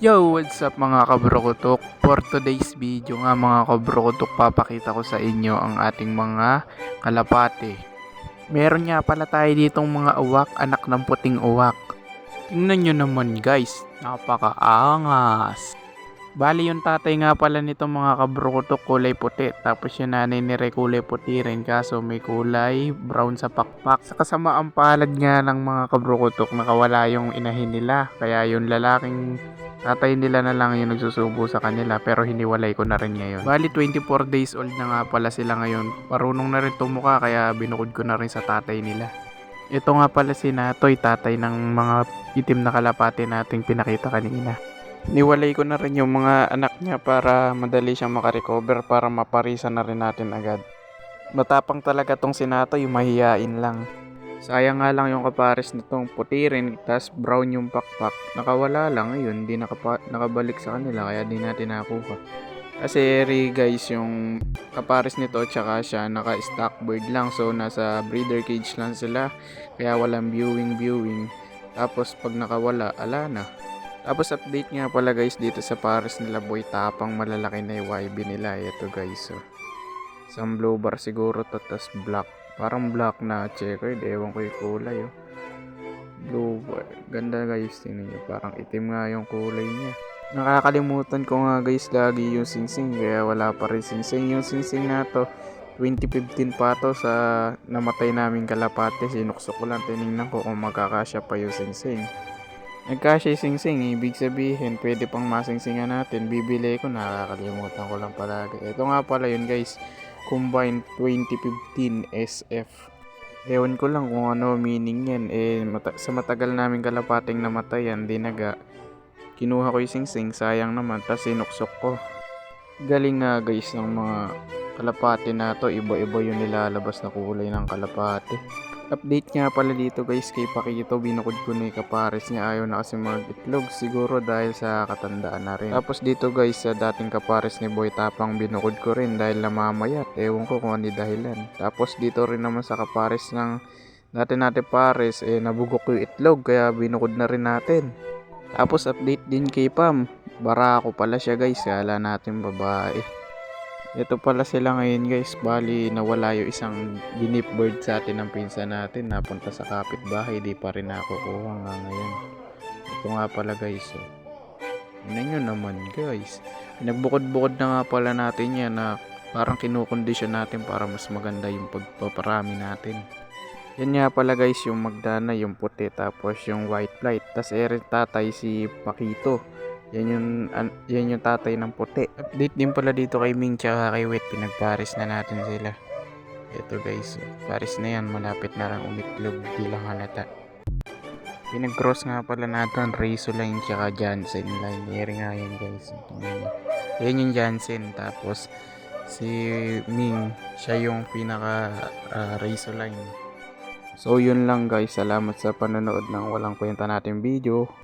Yo, what's up mga kabrokotok? For today's video nga mga kabrokotok, papakita ko sa inyo ang ating mga kalapate. Meron nga pala tayo ditong mga uwak, anak ng puting uwak. Tingnan nyo naman guys, napakaangas. Bali yung tatay nga pala nito mga kabrokotok kulay puti. Tapos yung nanay ni Re kulay puti rin, kaso may kulay brown sa pakpak. Sa kasamaang palad nga ng mga kabrokotok, nakawala yung inahin nila. Kaya yung lalaking tatay nila na lang yung nagsusubo sa kanila, pero hiniwalay ko na rin ngayon. Bali 24 days old na nga pala sila ngayon. Marunong na rin tumuka, kaya binukod ko na rin sa tatay nila. Ito nga pala si Natoy, tatay ng mga itim na kalapate nating pinakita kanina. Niwalay ko na rin yung mga anak niya para madali siyang makarecover, para maparisan na rin natin agad. Matapang talaga tong si Natoy, mahihain lang. Sayang nga lang yung kapares nitong puti rin, tas brown yung pakpak. Nakawala lang ngayon, di nakabalik sa kanila, kaya di natin nakuha. Kasi guys, yung kapares nito tsaka siya naka-stock bird lang, so nasa breeder cage lang sila, kaya walang viewing. Tapos pag nakawala, ala na. Tapos update nga pala guys dito sa pares nila boy tapang, malalaki na yung YB nila. Ito guys, so isang blue bar siguro to, tas black, parang black na checkered, ewan ko yung kulay blue bar. Ganda guys, tingnan nyo, parang itim nga yung kulay niya. Nakakalimutan ko nga guys lagi yung singsing, kaya wala pa rin singsing. Yung singsing na to 2015 pa to sa namatay naming kalapate. Sinuksok ko lang, tinignan ko kung magkakasya pa yung singsing. Nagkasya singsing, ibig sabihin pwede pang masingsingan natin. Bibili ko, nakakalimutan ko lang palagi. Ito nga pala yun guys, combined 2015 SF. Ewan ko lang kung ano meaning yan. Sa matagal namin kalapating namatayan, dinaga, kinuha ko yung singsing, sayang naman, tas sinuksok ko. Galing nga guys ng mga kalapate na to, iba-iba yung nilalabas na kulay ng kalapate. Update nga pala dito guys kay Pakito, binukod ko na yung kapares niya, ayaw na kasi mag-itlog, siguro dahil sa katandaan na rin. Tapos dito guys sa dating kapares ni Boy Tapang, binukod ko rin dahil namamayat, ewan ko kung ano dahilan. Tapos dito rin naman sa kapares ng dati natin pares, nabugok yung itlog, kaya binukod na rin natin. Tapos update din kay Pam, barako pala siya guys, kala natin babae. Ito pala sila ngayon guys, bali nawala yung isang guinea bird sa atin ng pinsan natin, napunta sa kapitbahay, di pa rin nakukuha nga ngayon. Ito nga pala guys, so tingnan nyo naman guys, nagbukod-bukod na nga pala natin yan, na parang kinukondisyon natin para mas maganda yung pagpaparami natin. Yan nga pala guys yung Magdana, yung puti, tapos yung white flight, tas tatay si Pakito. Yan yung tatay ng puti. Update din pala dito kay Ming tsaka kay Wet, pinagpares na natin sila. Ito guys, pares na yan, malapit na lang umitlog, di lang halata. Pinag-cross nga pala natin Razorline tsaka Jansen line. Here nga yan guys. Yan yung Jansen, tapos si Ming, siya yung pinaka Razorline. So yun lang guys, salamat sa panonood ng walang kwenta nating video.